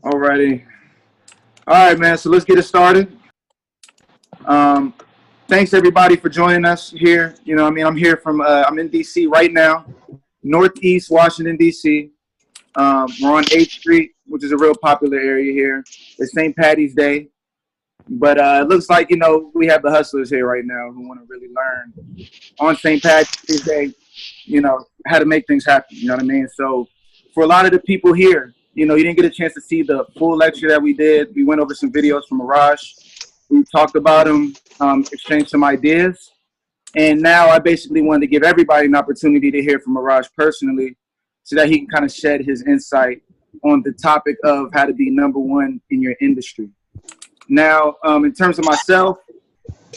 Alrighty. All right, man. So let's get it started. Thanks everybody for joining us here. I'm here from I'm in DC right now, Northeast Washington DC. We're on 8th Street, which is a real popular area here. It's St. Patty's Day, but it looks like we have the hustlers here right now who want to really learn on St. Patty's Day, how to make things happen. You know what I mean? So for a lot of the people here, you didn't get a chance to see the full lecture that we did. We went over some videos from Arash. We talked about him, exchanged some ideas. And now I basically wanted to give everybody an opportunity to hear from Arash personally so that he can kind of shed his insight on the topic of how to be number one in your industry. Now, in terms of myself,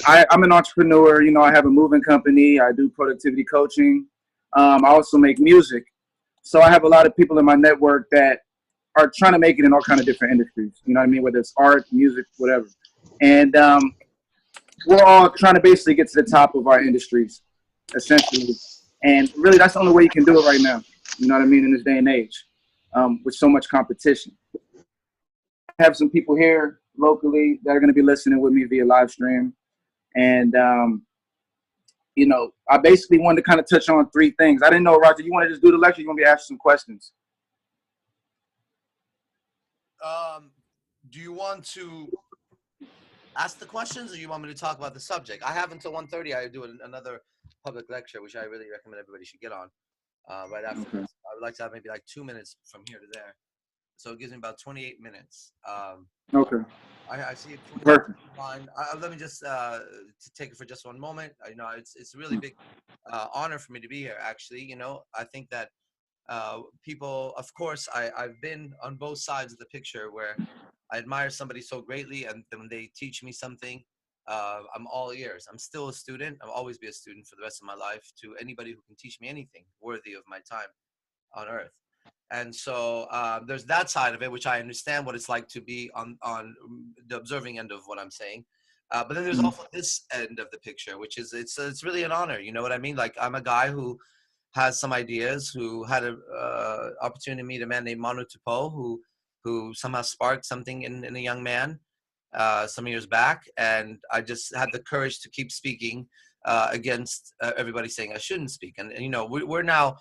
I'm an entrepreneur. I have a moving company. I do productivity coaching. I also make music. So I have a lot of people in my network that are trying to make it in all kind of different industries. You know what I mean? Whether it's art, music, whatever. And we're all trying to basically get to the top of our industries, essentially. And really, that's the only way you can do it right now. You know what I mean? In this day and age, with so much competition. I have some people here locally that are going to be listening with me via live stream. And, I basically wanted to kind of touch on three things. I didn't know, Roger, you want to just do the lecture? You want me to ask you some questions? Do you want to ask the questions, or you want me to talk about the subject? I have until 1:30. I do another public lecture, which I really recommend everybody should get on right after this. I would like to have maybe like 2 minutes from here to there. So it gives me about 28 minutes. Okay. I see it. Perfect. Fine. Let me just to take it for just one moment. It's a really big honor for me to be here, actually. I think that people, of course, I've been on both sides of the picture where I admire somebody so greatly, and then when they teach me something, I'm all ears. I'm still a student. I'll always be a student for the rest of my life to anybody who can teach me anything worthy of my time on earth. And so there's that side of it, which I understand what it's like to be on the observing end of what I'm saying. But then there's also this end of the picture, which is it's really an honor. You know what I mean? Like, I'm a guy who has some ideas, who had an opportunity to meet a man named Manu Tupo, who somehow sparked something in a young man some years back. And I just had the courage to keep speaking against everybody saying I shouldn't speak. And we're now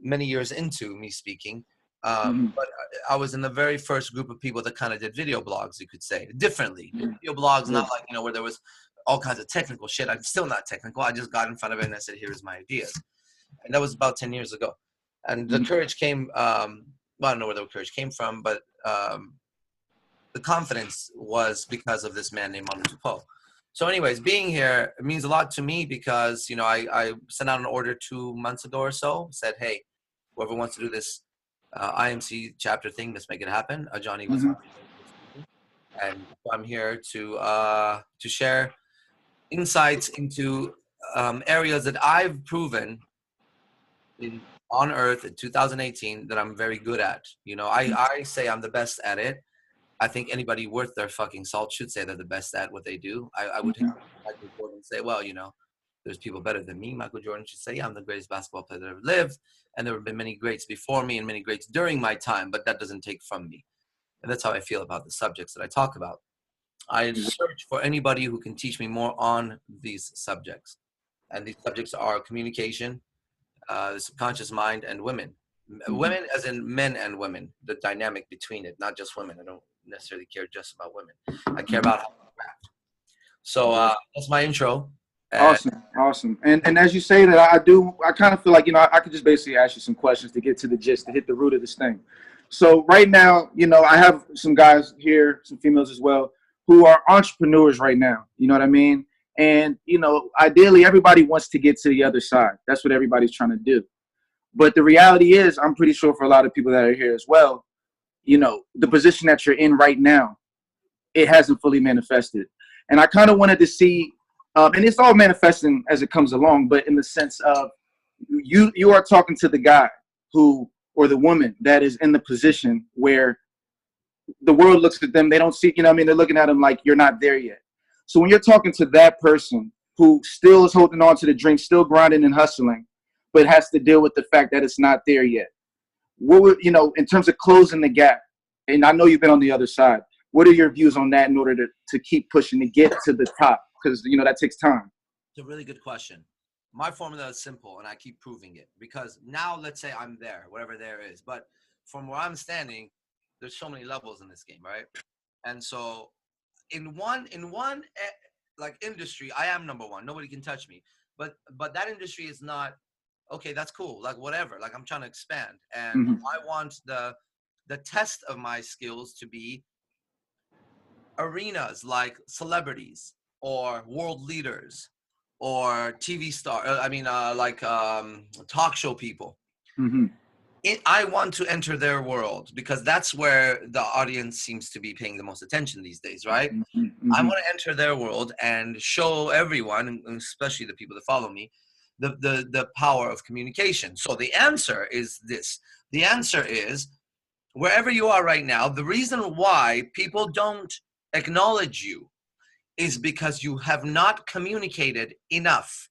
many years into me speaking. But I was in the very first group of people that kind of did video blogs, you could say, differently. Video blogs, not like, where there was all kinds of technical shit. I'm still not technical. I just got in front of it and I said, here's my ideas. And that was about 10 years ago. And the courage came, I don't know where the courage came from, but the confidence was because of this man named Manu Tupo. So anyways, being here means a lot to me because, I sent out an order 2 months ago or so, said, hey, whoever wants to do this IMC chapter thing, let's make it happen. Johnny was and I'm here to share insights into areas that I've proven on earth in 2018 that I'm very good at. I say I'm the best at it. I think anybody worth their fucking salt should say they're the best at what they do. I would take Michael Jordan and say, well, there's people better than me. Michael Jordan should say, yeah, I'm the greatest basketball player that ever lived. And there have been many greats before me and many greats during my time, but that doesn't take from me. And that's how I feel about the subjects that I talk about. I search for anybody who can teach me more on these subjects. And these subjects are communication, the subconscious mind, and women. Women as in men and women, the dynamic between it, not just women. I don't necessarily care just about women. I care about how we interact. So that's my intro. Awesome. And as you say that, I kind of feel like, I could just basically ask you some questions to get to the gist, to hit the root of this thing. So right now, I have some guys here, some females as well, who are entrepreneurs right now. You know what I mean? And, ideally, everybody wants to get to the other side. That's what everybody's trying to do. But the reality is, I'm pretty sure for a lot of people that are here as well, the position that you're in right now, it hasn't fully manifested. And I kind of wanted to see, and it's all manifesting as it comes along, but in the sense of you are talking to the guy or the woman that is in the position where the world looks at them, they don't see, they're looking at them like you're not there yet. So when you're talking to that person who still is holding on to the dream, still grinding and hustling, but has to deal with the fact that it's not there yet, what would, you know, in terms of closing the gap, and I know you've been on the other side, what are your views on that in order to keep pushing to get to the top? Because, you know, that takes time. It's a really good question. My formula is simple, and I keep proving it, because now let's say I'm there, whatever there is. But from where I'm standing, there's so many levels in this game, right? And so in one like industry, I am number one. Nobody can touch me. But that industry is not okay. That's cool. Like whatever. Like I'm trying to expand, and I want the test of my skills to be arenas like celebrities or world leaders or TV star. Talk show people. I want to enter their world because that's where the audience seems to be paying the most attention these days, right? I want to enter their world and show everyone, and especially the people that follow me, the power of communication. So the answer is this. The answer is, wherever you are right now, the reason why people don't acknowledge you is because you have not communicated enough.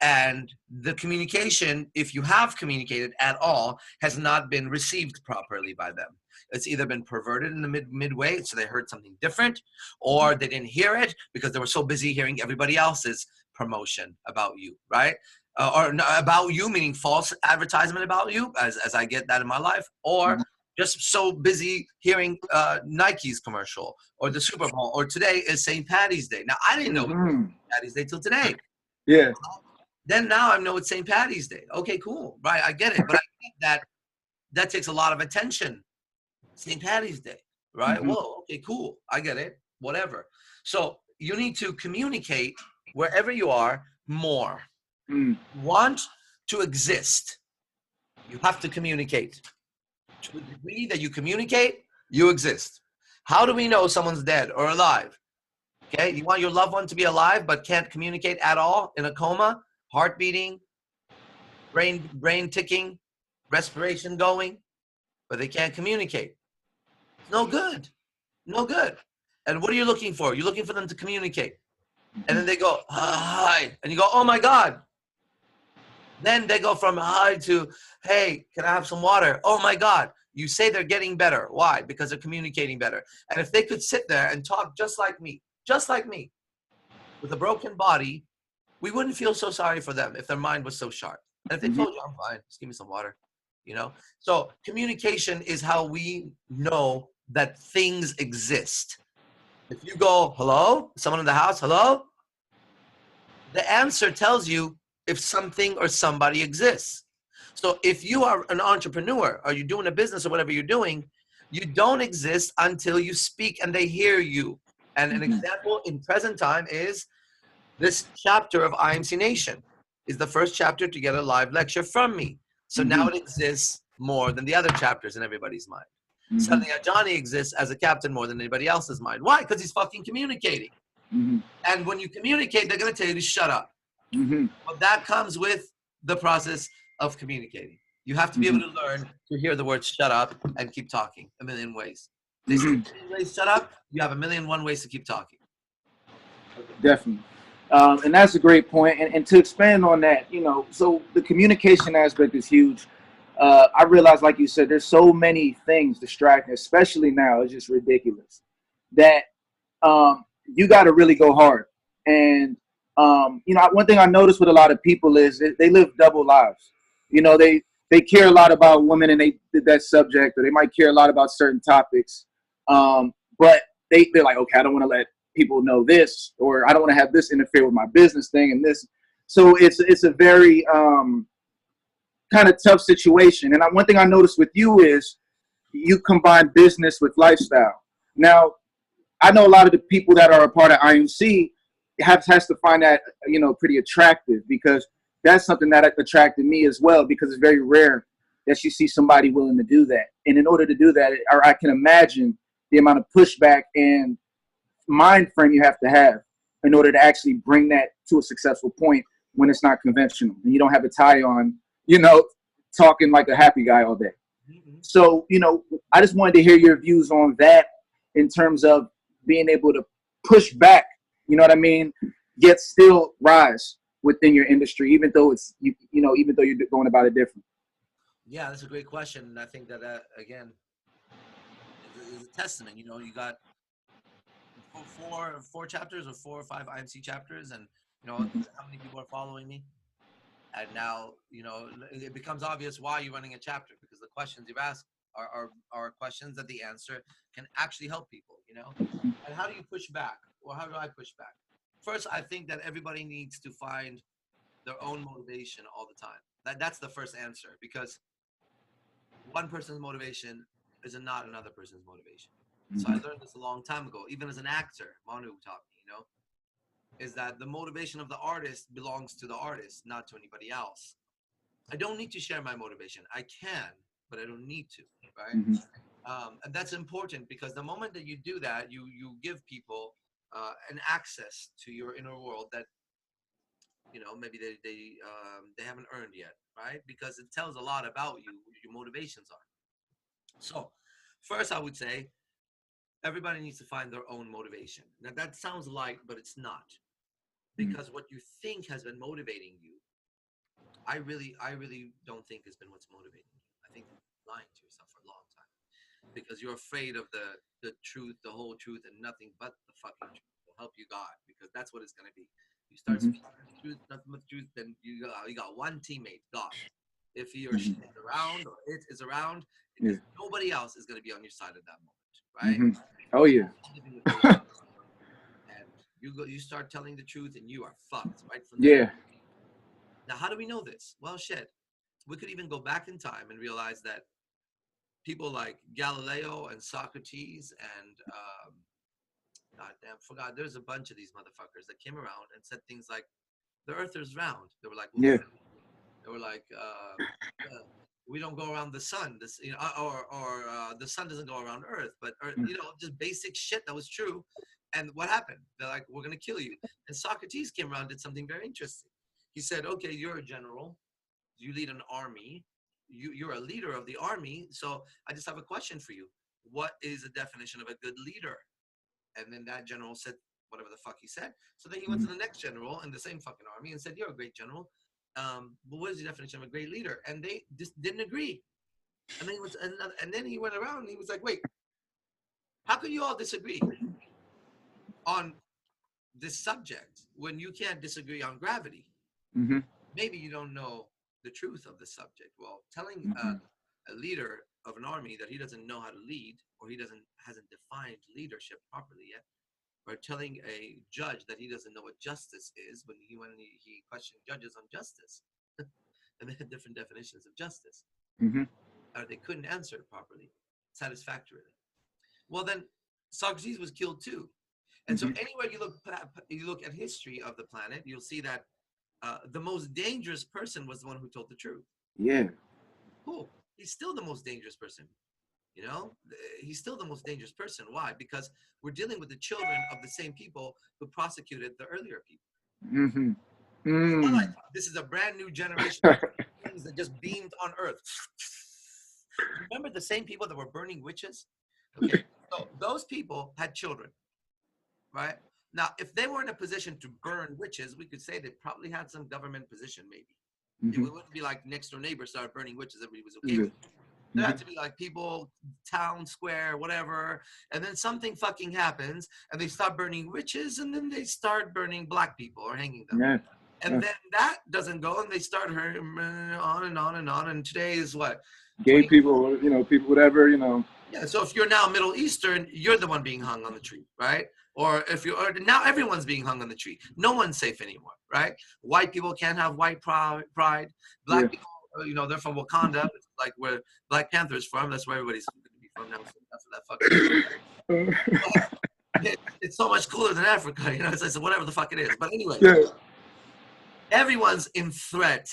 And the communication, if you have communicated at all, has not been received properly by them. It's either been perverted in the midway, so they heard something different, or they didn't hear it because they were so busy hearing everybody else's promotion about you, right? About you, meaning false advertisement about you, as I get that in my life, or just so busy hearing Nike's commercial or the Super Bowl, or today is St. Patty's Day. Now, I didn't know it was St. Patty's Day till today. Yeah. Then now I know it's St. Patty's Day. Okay, cool. Right, I get it. But I think that takes a lot of attention. St. Patty's Day, right? Whoa, okay, cool. I get it. Whatever. So you need to communicate wherever you are more. Want to exist, you have to communicate. To the degree that you communicate, you exist. How do we know someone's dead or alive? Okay, you want your loved one to be alive but can't communicate at all, in a coma, heart beating, brain ticking, respiration going, but they can't communicate. No good. No good. And what are you looking for? You're looking for them to communicate. And then they go, hi. And you go, oh my God. Then they go from hi to, hey, can I have some water? Oh my God. You say they're getting better. Why? Because they're communicating better. And if they could sit there and talk just like me, with a broken body, we wouldn't feel so sorry for them if their mind was so sharp. And if they told you, I'm fine, just give me some water, you know? So communication is how we know that things exist. If you go, hello, someone in the house, hello, the answer tells you if something or somebody exists. So if you are an entrepreneur or you're doing a business or whatever you're doing, you don't exist until you speak and they hear you. And an example in present time is this chapter of IMC Nation is the first chapter to get a live lecture from me. So now it exists more than the other chapters in everybody's mind. Suddenly Johnny exists as a captain more than anybody else's mind. Why? Because he's fucking communicating. And when you communicate, they're going to tell you to shut up. But that comes with the process of communicating. You have to be able to learn to hear the words shut up and keep talking a million ways. They say a million ways shut up, you have 1,000,001 ways to keep talking. Definitely. And that's a great point. And to expand on that, you know, so the communication aspect is huge. I realize, like you said, there's so many things distracting, especially now. It's just ridiculous that you got to really go hard. And, you know, one thing I noticed with a lot of people is they live double lives. You know, they care a lot about women and they did that subject, or they might care a lot about certain topics. But they're like, okay, I don't want to let people know this, or I don't want to have this interfere with my business thing and this. So it's a very kind of tough situation. And one thing I noticed with you is you combine business with lifestyle. Now, I know a lot of the people that are a part of IMC has to find that, you know, pretty attractive, because that's something that attracted me as well, because it's very rare that you see somebody willing to do that. And in order to do that, or I can imagine the amount of pushback and mind frame you have to have in order to actually bring that to a successful point when it's not conventional and you don't have a tie on, you know, talking like a happy guy all day. So, you know, I just wanted to hear your views on that in terms of being able to push back, you know what I mean, yet still rise within your industry, even though it's, you know, even though you're going about it different. Yeah, that's a great question. And I think that, again, is a testament. You know, you got four chapters or 4 or 5 IMC chapters, and you know how many people are following me. And now, you know, it becomes obvious why you're running a chapter, because the questions you've asked are questions that the answer can actually help people, you know. And how do you push back? Or how do I push back? First, I think that everybody needs to find their own motivation all the time. That's the first answer, because one person's motivation is not another person's motivation. So I learned this a long time ago, even as an actor. Manu taught me, you know, is that the motivation of the artist belongs to the artist, not to anybody else. I don't need to share my motivation. I can, but I don't need to, right? Mm-hmm. And that's important, because the moment that you do that, you give people an access to your inner world that, you know, maybe they haven't earned yet, right? Because it tells a lot about you, what your motivations are. So, first, I would say everybody needs to find their own motivation. Now, that sounds light, but it's not, because what you think has been motivating you, I really don't think has been what's motivating you. I think you've been lying to yourself for a long time, because you're afraid of the truth, the whole truth, and nothing but the fucking truth will help you, God, because that's what it's gonna be. You start Mm-hmm. speaking the truth, nothing but the truth, then you got one teammate, God. If he or she Mm-hmm. is around, or it is around, Yeah. nobody else is gonna be on your side at that moment, right? Mm-hmm. Oh yeah. Living with the lie, and you start telling the truth, and you are fucked right from there. Yeah. Now, how do we know this? Well, shit. We could even go back in time and realize that people like Galileo and Socrates and God damn, forgot. There's a bunch of these motherfuckers that came around and said things like, "The Earth is round." They were like, "Well, Yeah. they were like, we don't go around the sun. This, you know, or the sun doesn't go around Earth, but Earth, you know, just basic shit that was true." And what happened? They're like, "We're gonna kill you." And Socrates came around, did something very interesting. He said, "Okay, you're a general. You lead an army. You're a leader of the army. So I just have a question for you. What is the definition of a good leader?" And then that general said whatever the fuck he said. So then he went to the next general in the same fucking army and said, "You're a great general. But what is the definition of a great leader?" And they just didn't agree. And then he was another, and then he went around and he was like, "Wait, how can you all disagree on this subject when you can't disagree on gravity? Mm-hmm. Maybe you don't know the truth of the subject." Well, telling Mm-hmm. a leader of an army that he doesn't know how to lead, or he hasn't defined leadership properly yet, or telling a judge that he doesn't know what justice is, when he questioned judges on justice, and they had different definitions of justice, Mm-hmm. or they couldn't answer it properly, satisfactorily. Well, then Socrates was killed too. And so Mm-hmm. anywhere you look at history of the planet, you'll see that the most dangerous person was the one who told the truth. Yeah. Cool. He's still the most dangerous person. You know, he's still the most dangerous person. Why? Because we're dealing with the children of the same people who prosecuted the earlier people. Mm-hmm. It's not like Mm. this is a brand new generation of things that just beamed on Earth. Remember the same people that were burning witches? Okay, so those people had children, right? Now, if they were in a position to burn witches, we could say they probably had some government position, maybe. It Mm-hmm. wouldn't be like next door neighbor started burning witches, everybody was okay Yeah. with it. There had to be like people, town square, whatever. And then something fucking happens and they stop burning witches, and then they start burning black people or hanging them. Yeah. And Yeah. then that doesn't go, and they start on and on and on. And today is what? Gay people, you know, people, whatever, you know. Yeah, so if you're now Middle Eastern, you're the one being hung on the tree, right? Or if you're now everyone's being hung on the tree. No one's safe anymore, right? White people can't have white pride. Yeah. Black people, you know, they're from Wakanda, like where Black Panther's from. That's where everybody's going to be from now. So that's that fucking shit. But it's so much cooler than Africa, you know. It's whatever the fuck it is. But anyway, Yeah. everyone's in threat.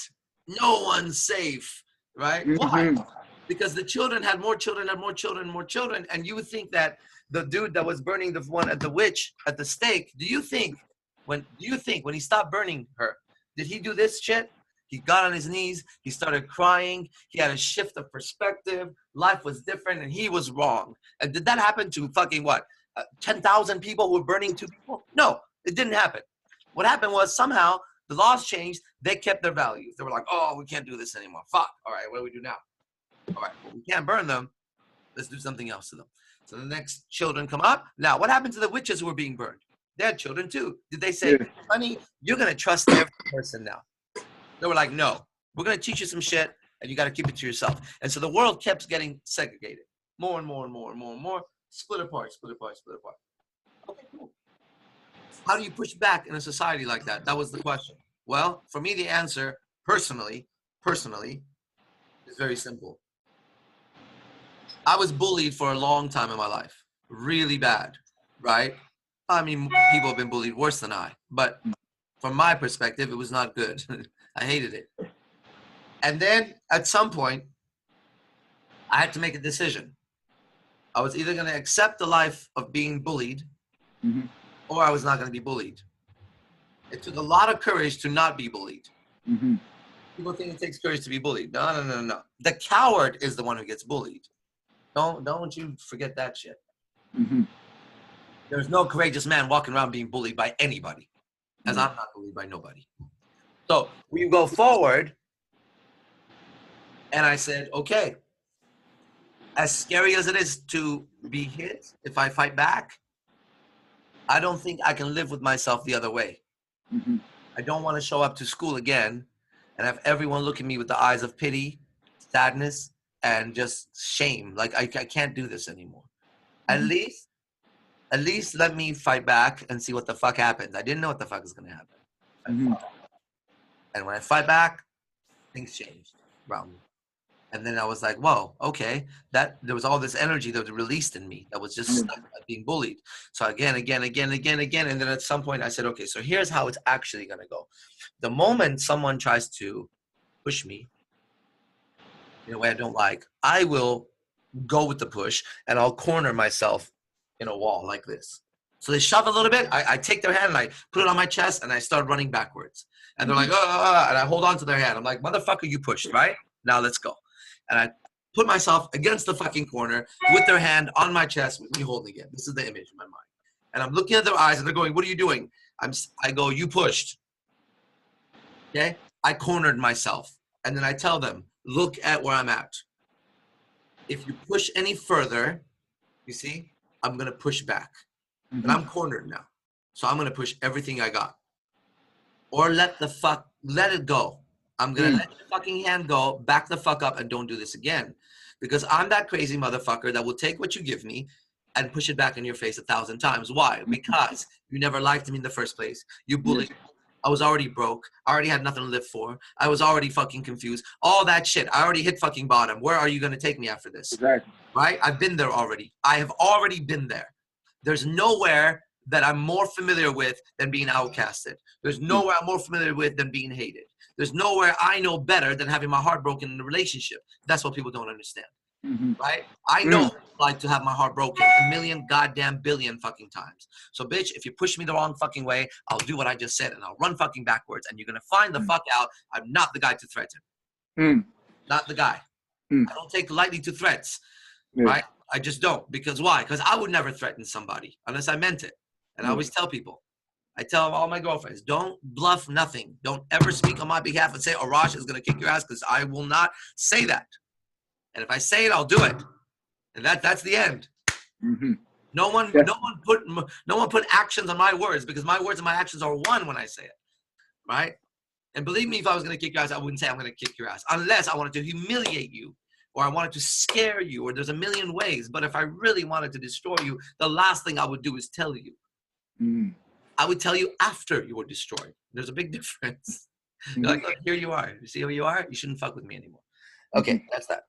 No one's safe, right? Why? Mm-hmm. Because the children had more children, and you would think that the dude that was burning the one at the witch at the stake, do you think when he stopped burning her, did he do this shit? He got on his knees, he started crying, he had a shift of perspective, life was different, and he was wrong. And did that happen to fucking what? 10,000 people who were burning 2 people? No, it didn't happen. What happened was somehow the laws changed, they kept their values. They were like, "Oh, we can't do this anymore. Fuck. All right, what do we do now?" All right, well, we can't burn them. Let's do something else to them. So the next children come up. Now, what happened to the witches who were being burned? They had children too. Did they say, Yeah. honey, you're going to trust every person now? They were like, no, we're going to teach you some shit and you got to keep it to yourself. And so the world kept getting segregated. More and more and more and more and more. Split apart, split apart, split apart. Okay, cool. How do you push back in a society like that? That was the question. Well, for me, the answer, personally, is very simple. I was bullied for a long time in my life. Really bad, right? I mean, people have been bullied worse than I. But from my perspective, it was not good. I hated it. And then at some point, I had to make a decision. I was either going to accept the life of being bullied or I was not going to be bullied. It took a lot of courage to not be bullied. People think it takes courage to be bullied. No. The coward is the one who gets bullied. Don't you forget that shit. There's no courageous man walking around being bullied by anybody, as I'm not bullied by nobody. So we go forward, and I said, okay, as scary as it is to be hit, if I fight back, I don't think I can live with myself the other way. I don't want to show up to school again and have everyone look at me with the eyes of pity, sadness, and just shame. Like I can't do this anymore. At least let me fight back and see what the fuck happens. I didn't know what the fuck was gonna happen. And when I fight back, things changed around me. And then I was like, whoa, okay. That there was all this energy that was released in me that was just stuck at being bullied. So again. And then at some point I said, okay, so here's how it's actually gonna go. The moment someone tries to push me in a way I don't like, I will go with the push and I'll corner myself in a wall like this. So they shove a little bit, I take their hand and I put it on my chest and I start running backwards. And they're like, and I hold on to their hand. I'm like, motherfucker, you pushed, right? Now let's go. And I put myself against the fucking corner with their hand on my chest with me holding it. This is the image in my mind. And I'm looking at their eyes and they're going, what are you doing? I go, you pushed. Okay? I cornered myself. And then I tell them, look at where I'm at. If you push any further, you see, I'm going to push back. And I'm cornered now. So I'm going to push everything I got. Or let it go. I'm going to let your fucking hand go, back the fuck up, and don't do this again. Because I'm that crazy motherfucker that will take what you give me and push it back in your face 1,000 times. Why? Because you never liked me in the first place. You bullied me. I was already broke. I already had nothing to live for. I was already fucking confused. All that shit. I already hit fucking bottom. Where are you going to take me after this? Exactly. Right? I've been there already. I have already been there. There's nowhere that I'm more familiar with than being outcasted. There's nowhere I'm more familiar with than being hated. There's nowhere I know better than having my heart broken in a relationship. That's what people don't understand. Right? I know what it's like to have my heart broken a million goddamn billion fucking times. So bitch, if you push me the wrong fucking way, I'll do what I just said and I'll run fucking backwards and you're gonna find the fuck out I'm not the guy to threaten. Not the guy. I don't take lightly to threats. Right? I just don't. Because why? Because I would never threaten somebody unless I meant it. And I always tell people, I tell all my girlfriends, don't bluff nothing. Don't ever speak on my behalf and say, Arash is going to kick your ass, because I will not say that. And if I say it, I'll do it. And that's the end. No one put actions on my words, because my words and my actions are one when I say it. Right? And believe me, if I was going to kick your ass, I wouldn't say I'm going to kick your ass. Unless I wanted to humiliate you, or I wanted to scare you, or there's a million ways. But if I really wanted to destroy you, the last thing I would do is tell you. I would tell you after you were destroyed. There's a big difference. Like, look, here you are. You see who you are? You shouldn't fuck with me anymore. Okay, that's that.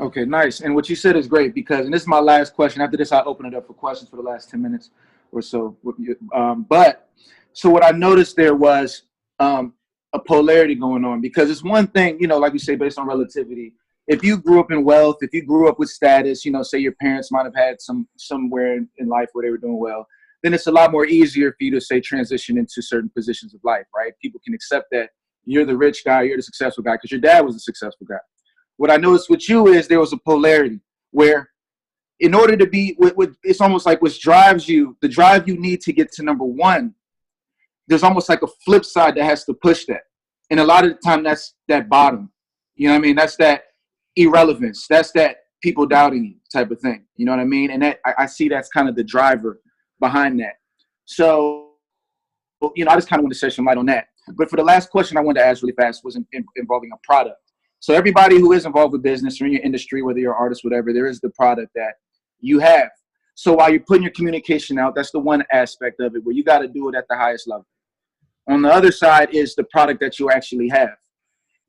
Okay, nice. And what you said is great, because, and this is my last question. After this, I'll open it up for questions for the last 10 minutes or so. But so what I noticed there was a polarity going on, because it's one thing, you know, like we say, based on relativity. If you grew up in wealth, if you grew up with status, you know, say your parents might have had somewhere in life where they were doing well, then it's a lot more easier for you to, say, transition into certain positions of life, right? People can accept that you're the rich guy, you're the successful guy, because your dad was a successful guy. What I noticed with you is there was a polarity where, in order to be, it's almost like what drives you, the drive you need to get to number one, there's almost like a flip side that has to push that. And a lot of the time, that's that bottom. You know what I mean? That's that, irrelevance. That's that people doubting you type of thing. You know what I mean? And that I see that's kind of the driver behind that. So, I just kind of wanted to shed some light on that. But for the last question I wanted to ask really fast was involving a product. So everybody who is involved with business or in your industry, whether you're an artist, whatever, there is the product that you have. So while you're putting your communication out, that's the one aspect of it where you got to do it at the highest level. On the other side is the product that you actually have.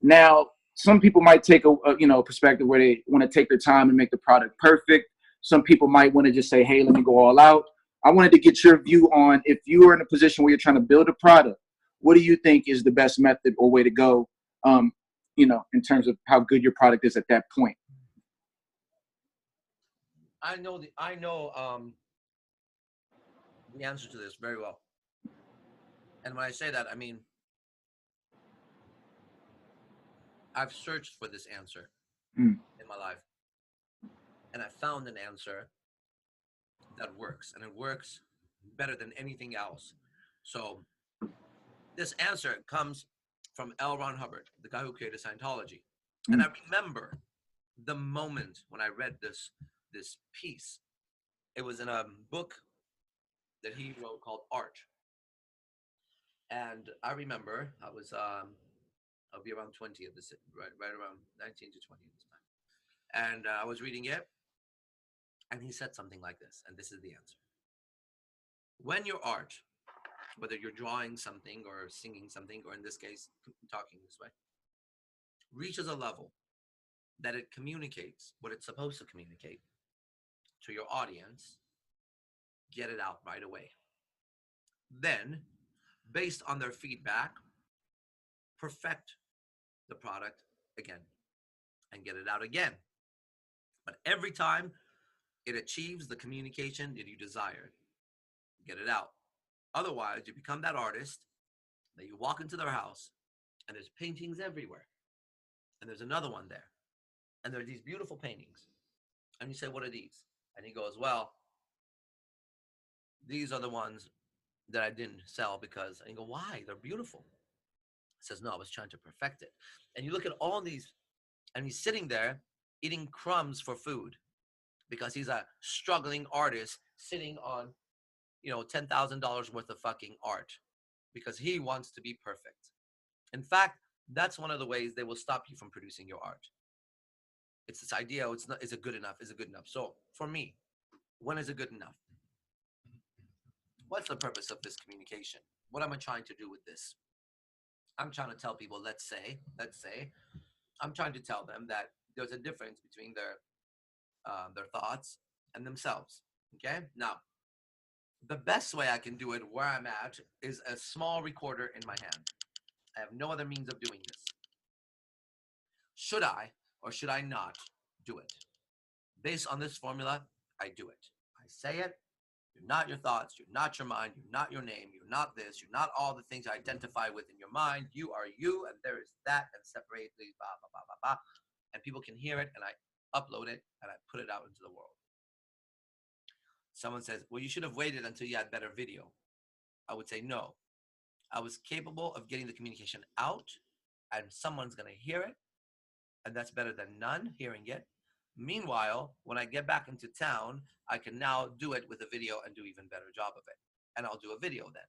Now, some people might take a perspective where they want to take their time and make the product perfect. Some people might want to just say, hey, let me go all out. I wanted to get your view on, if you are in a position where you're trying to build a product, what do you think is the best method or way to go, in terms of how good your product is at that point? I know the answer to this very well. And when I say that, I mean, I've searched for this answer in my life, and I found an answer that works, and it works better than anything else. So this answer comes from L. Ron Hubbard, the guy who created Scientology. And I remember the moment when I read this piece. It was in a book that he wrote called Art. And I remember I'll be around 20 at this, right around 19 to 20 at this time. And I was reading it, and he said something like this, and this is the answer. When your art, whether you're drawing something or singing something, or in this case, talking this way, reaches a level that it communicates what it's supposed to communicate to your audience, get it out right away. Then, based on their feedback, perfect the product again and get it out again. But every time it achieves the communication that you desired, get it out. Otherwise, you become that artist that you walk into their house and there's paintings everywhere. And there's another one there. And there are these beautiful paintings. And you say, what are these? And he goes, well, these are the ones that I didn't sell because, and you go, why? They're beautiful. He says, no, I was trying to perfect it. And you look at all these, and he's sitting there eating crumbs for food because he's a struggling artist sitting on, $10,000 worth of fucking art because he wants to be perfect. In fact, that's one of the ways they will stop you from producing your art. It's this idea, is it good enough? Is it good enough? So for me, when is it good enough? What's the purpose of this communication? What am I trying to do with this? I'm trying to tell people, let's say, I'm trying to tell them that there's a difference between their thoughts and themselves. Okay? Now, the best way I can do it where I'm at is a small recorder in my hand. I have no other means of doing this. Should I or should I not do it? Based on this formula, I do it. I say it. You're not your thoughts. You're not your mind. You're not your name. You're not this. You're not all the things you identify with in your mind. You are you, and there is that, and separately, blah, blah, blah, blah, blah. And people can hear it, and I upload it, and I put it out into the world. Someone says, well, you should have waited until you had better video. I would say no. I was capable of getting the communication out, and someone's going to hear it, and that's better than none hearing it. Meanwhile, when I get back into town, I can now do it with a video and do even better job of it. And I'll do a video then.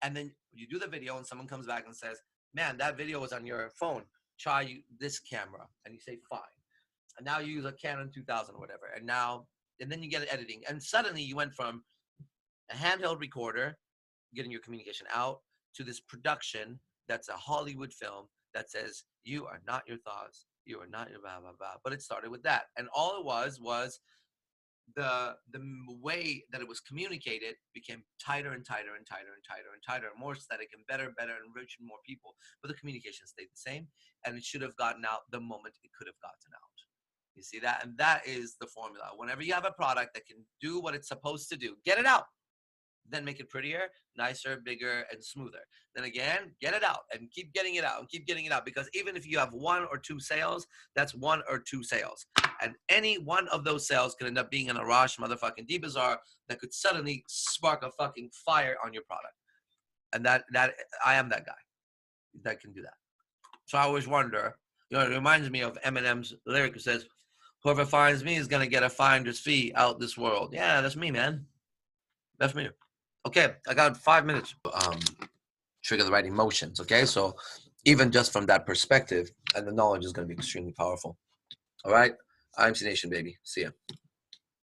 And then you do the video and someone comes back and says, man, that video was on your phone. Try this camera. And you say, fine. And now you use a Canon 2000 or whatever. And then you get editing. And suddenly you went from a handheld recorder, getting your communication out, to this production that's a Hollywood film that says, you are not your thoughts. You are not your blah, blah, blah. But it started with that. And all it was the way that it was communicated became tighter and tighter and tighter and tighter and tighter, more aesthetic and better, and reaching more people. But the communication stayed the same. And it should have gotten out the moment it could have gotten out. You see that? And that is the formula. Whenever you have a product that can do what it's supposed to do, get it out. Then make it prettier, nicer, bigger, and smoother. Then again, get it out and keep getting it out and keep getting it out. Because even if you have 1 or 2 sales, that's 1 or 2 sales. And any one of those sales could end up being an Arash motherfucking Dibazar that could suddenly spark a fucking fire on your product. And that I am that guy that can do that. So I always wonder, You know, it reminds me of Eminem's lyric that says, "Whoever finds me is gonna get a finder's fee out this world." Yeah, that's me, man. That's me. Okay, I got 5 minutes. Trigger the right emotions. Okay, so even just from that perspective, and the knowledge is going to be extremely powerful. All right, I'm C Nation, baby. See ya.